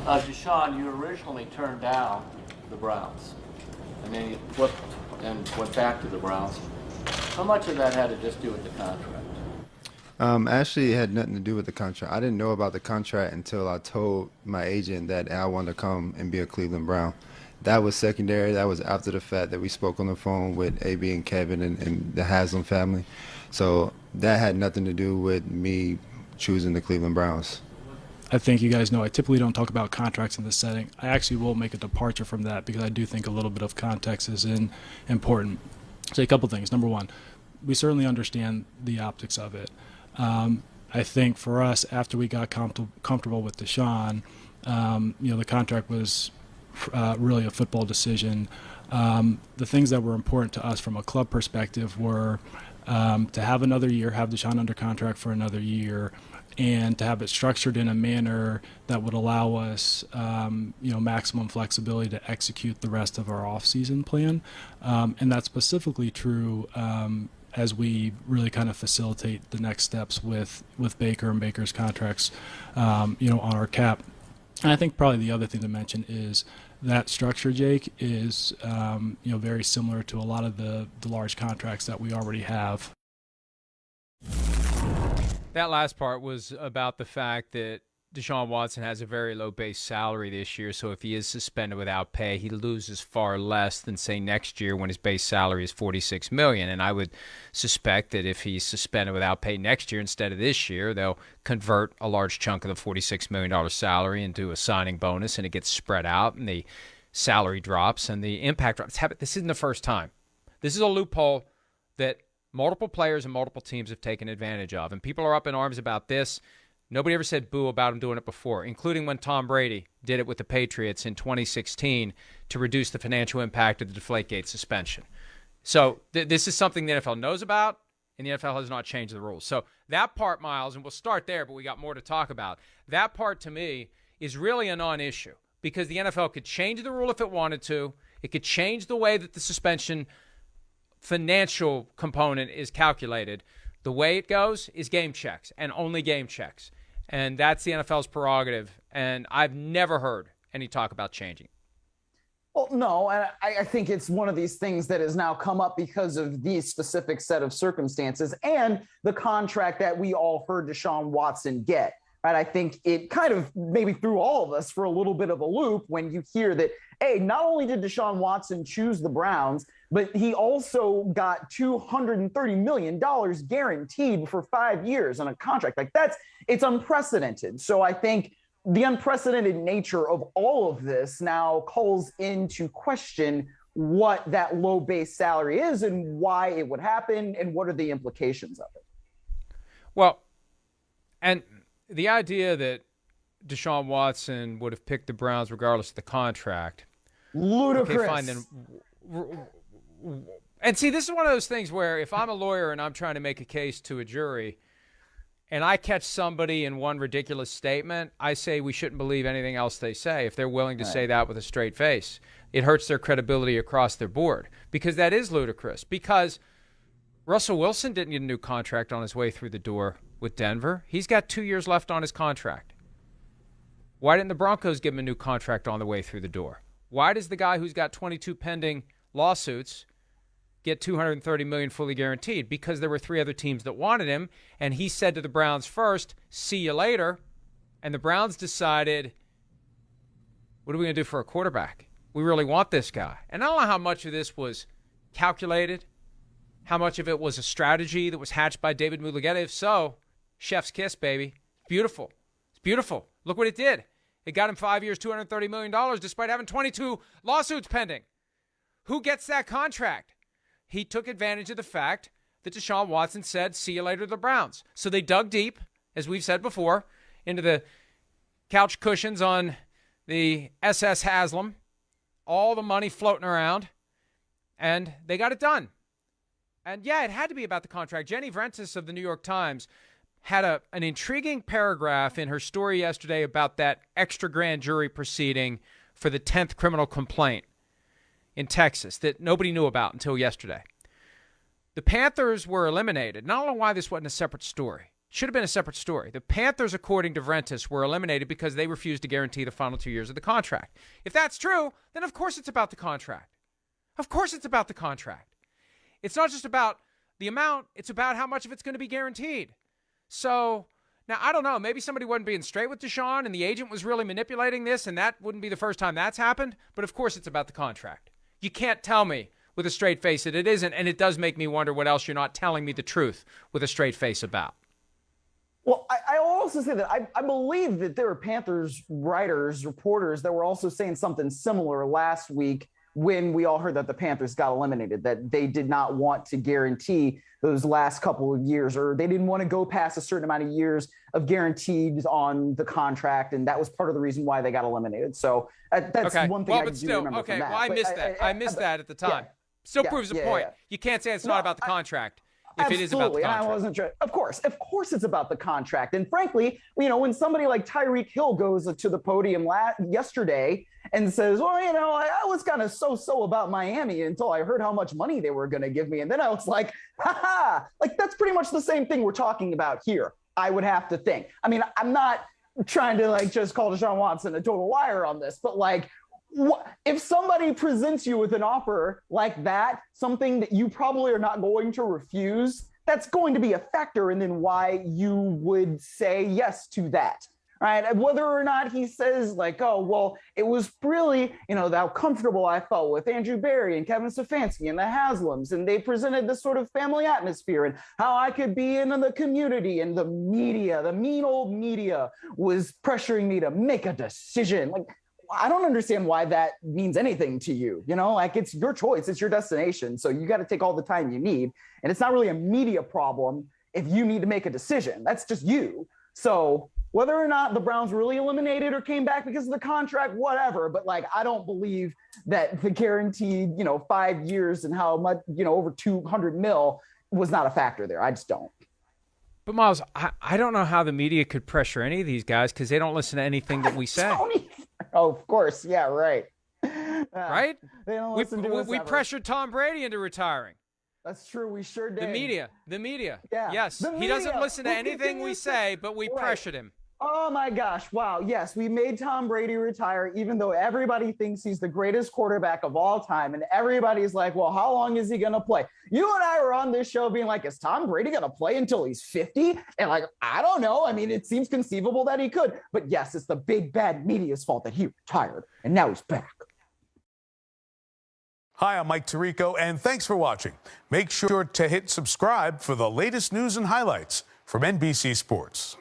Deshaun, you originally turned down the Browns, and then you flipped and went back to the Browns. How much of that had to just do with the contract? Actually, it had nothing to do with the contract. I didn't know about the contract until I told my agent that I wanted to come and be a Cleveland Brown. That was secondary. That was after the fact that we spoke on the phone with AB and Kevin and the Haslam family. So that had nothing to do with me choosing the Cleveland Browns. I think you guys know I typically don't talk about contracts in this setting. I actually will make a departure from that because I do think a little bit of context is important. So a couple things. Number one, we certainly understand the optics of it. I think for us, after we got comfortable with Deshaun, the contract was really a football decision. The things that were important to us from a club perspective were to have another year, have Deshaun under contract for another year, and to have it structured in a manner that would allow us, maximum flexibility to execute the rest of our off-season plan. And that's specifically true as we really kind of facilitate the next steps with Baker and Baker's contracts, on our cap. And I think probably the other thing to mention is that structure, Jake, is very similar to a lot of the large contracts that we already have. That last part was about the fact that Deshaun Watson has a very low base salary this year, so if he is suspended without pay, he loses far less than, say, next year when his base salary is $46 million. And I would suspect that if he's suspended without pay next year instead of this year, they'll convert a large chunk of the $46 million salary into a signing bonus, and it gets spread out, and the salary drops, and the impact drops. This isn't the first time. This is a loophole that multiple players and multiple teams have taken advantage of, and people are up in arms about this. Nobody ever said boo about him doing it before, including when Tom Brady did it with the Patriots in 2016 to reduce the financial impact of the Deflategate suspension. So this is something the NFL knows about, and the NFL has not changed the rules. So that part, Myles, and we'll start there, but we got more to talk about. That part, to me, is really a non-issue because the NFL could change the rule if it wanted to. It could change the way that the suspension financial component is calculated. The way it goes is game checks and only game checks. And that's the NFL's prerogative. And I've never heard any talk about changing. Well, no, and I think it's one of these things that has now come up because of these specific set of circumstances and the contract that we all heard Deshaun Watson get. Right? I think it kind of maybe threw all of us for a little bit of a loop when you hear that, hey, not only did Deshaun Watson choose the Browns, but he also got $230 million guaranteed for 5 years on a contract. It's unprecedented. So I think the unprecedented nature of all of this now calls into question what that low base salary is and why it would happen and what are the implications of it. Well, and the idea that Deshaun Watson would have picked the Browns regardless of the contract. Ludicrous. Okay, fine, then. And see, this is one of those things where if I'm a lawyer and I'm trying to make a case to a jury and I catch somebody in one ridiculous statement, I say we shouldn't believe anything else they say if they're willing to say that with a straight face. It hurts their credibility across their board because that is ludicrous. Because Russell Wilson didn't get a new contract on his way through the door with Denver. He's got 2 years left on his contract. Why didn't the Broncos give him a new contract on the way through the door? Why does the guy who's got 22 pending lawsuits get $230 million fully guaranteed? Because there were 3 other teams that wanted him, and he said to the Browns first, see you later, and the Browns decided, what are we going to do for a quarterback? We really want this guy. And I don't know how much of this was calculated, how much of it was a strategy that was hatched by David Mulugheta. If so, chef's kiss, baby. Beautiful. It's beautiful. Look what it did. It got him 5 years, $230 million, despite having 22 lawsuits pending. Who gets that contract? He took advantage of the fact that Deshaun Watson said, see you later to the Browns. So they dug deep, as we've said before, into the couch cushions on the SS Haslam, all the money floating around, and they got it done. And yeah, it had to be about the contract. Jenny Vrentas of the New York Times had an intriguing paragraph in her story yesterday about that extra grand jury proceeding for the 10th criminal complaint in Texas that nobody knew about until yesterday. The Panthers were eliminated. And I don't know why this wasn't a separate story. should have been a separate story. The Panthers, according to Ventus, were eliminated because they refused to guarantee the final 2 years of the contract. If that's true, then of course it's about the contract. Of course it's about the contract. It's not just about the amount, it's about how much of it's going to be guaranteed. So, now, I don't know. Maybe somebody wasn't being straight with Deshaun and the agent was really manipulating this, and that wouldn't be the first time that's happened. But of course it's about the contract. You can't tell me with a straight face that it isn't, and it does make me wonder what else you're not telling me the truth with a straight face about. Well, I will also say that I believe that there were Panthers writers, reporters that were also saying something similar last week when we all heard that the Panthers got eliminated, that they did not want to guarantee those last couple of years, or they didn't want to go past a certain amount of years of guaranteed on the contract, and that was part of the reason why they got eliminated. So that's one thing I do remember from that. Well, I missed that. I missed that at the time. Yeah. Still proves the point. You can't say it's not about the contract. If it is about the contract. And I wasn't sure. Of course it's about the contract. And frankly, when somebody like Tyreek Hill goes to the podium yesterday and says, well, I was kind of so about Miami until I heard how much money they were going to give me. And then I was like, like that's pretty much the same thing we're talking about here, I would have to think. I mean, I'm not trying to just call Deshaun Watson a total liar on this, but if somebody presents you with an offer like that, something that you probably are not going to refuse, that's going to be a factor in then why you would say yes to that, right? Whether or not he says oh, well, it was really, how comfortable I felt with Andrew Berry and Kevin Stefanski and the Haslams, and they presented this sort of family atmosphere and how I could be in the community, and the media, the mean old media was pressuring me to make a decision. I don't understand why that means anything to you. It's your choice. It's your destination. So you got to take all the time you need. And it's not really a media problem if you need to make a decision. That's just you. So whether or not the Browns really eliminated or came back because of the contract, whatever. But I don't believe that the guaranteed, 5 years and how much, over 200 mil was not a factor there. I just don't. But Myles, I don't know how the media could pressure any of these guys because they don't listen to anything that we say. Oh, of course. Yeah, right. Right? They don't listen to us we ever. pressured Tom Brady into retiring. That's true. We sure did. The media. Yeah. Yes. He doesn't listen to anything we say, but we pressured him. Oh, my gosh. Wow. Yes, we made Tom Brady retire, even though everybody thinks he's the greatest quarterback of all time. And everybody's like, well, how long is he going to play? You and I were on this show being like, is Tom Brady going to play until he's 50? And I don't know. I mean, it seems conceivable that he could. But yes, it's the big bad media's fault that he retired. And now he's back. Hi, I'm Mike Tirico, and thanks for watching. Make sure to hit subscribe for the latest news and highlights from NBC Sports.